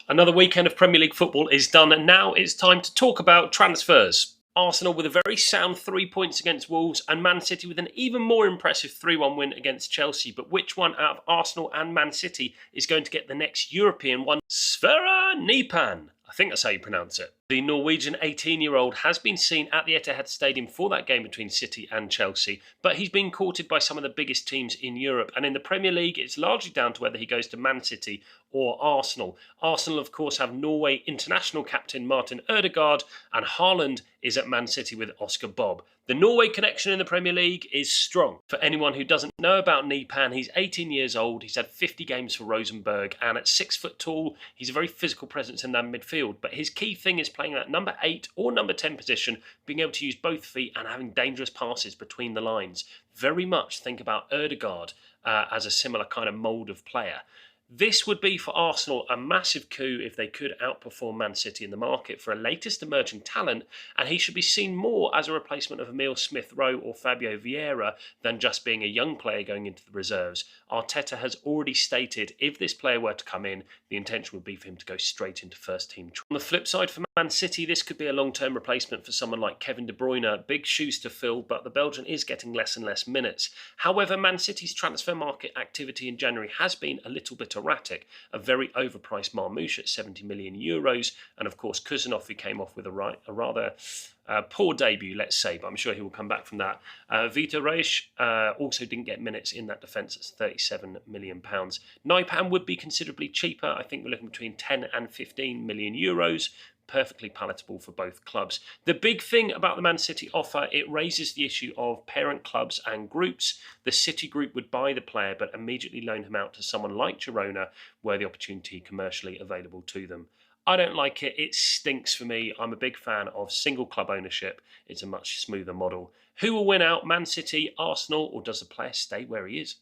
Another weekend of Premier League football is done, and now it's time to talk about transfers. Arsenal with a very sound 3 points against Wolves, and Man City with an even more impressive 3-1 win against Chelsea. But which one out of Arsenal and Man City is going to get the next European one? Sverre Nypan. I think that's how you pronounce it. The Norwegian 18-year-old has been seen at the Etihad Stadium for that game between City and Chelsea, but he's been courted by some of the biggest teams in Europe. And in the Premier League, it's largely down to whether he goes to Man City or Arsenal. Arsenal, of course, have Norway international captain Martin Ødegaard, and Haaland is at Man City with Oscar Bob. The Norway connection in the Premier League is strong. For anyone who doesn't know about Nypan, he's 18 years old, he's had 50 games for Rosenborg, and at 6 foot tall, he's a very physical presence in that midfield. But his key thing is playing that number 8 or number 10 position, being able to use both feet and having dangerous passes between the lines. Very much think about Ødegaard as a similar kind of mould of player. This would be for Arsenal a massive coup if they could outperform Man City in the market for a latest emerging talent, and he should be seen more as a replacement of Emile Smith-Rowe or Fabio Vieira than just being a young player going into the reserves. Arteta has already stated if this player were to come in, the intention would be for him to go straight into first team. On the flip side, for Man City, this could be a long-term replacement for someone like Kevin De Bruyne. Big shoes to fill, but the Belgian is getting less and less minutes. However, Man City's transfer market activity in January has been a little bit erratic. A very overpriced Marmoush at €70 million, and of course Kuznetsov, who came off with a rather poor debut, let's say, but I'm sure he will come back from that. Vita Reis also didn't get minutes in that defence at £37 million. Nypan would be considerably cheaper. I think we're looking between 10 and €15 million. Perfectly palatable for both clubs. The big thing about the Man City offer, it raises the issue of parent clubs and groups. The City group would buy the player but immediately loan him out to someone like Girona, were the opportunity commercially available to them. I don't like it. It stinks for me. I'm a big fan of single club ownership. It's a much smoother model. Who will win out, Man City, Arsenal, or does the player stay where he is?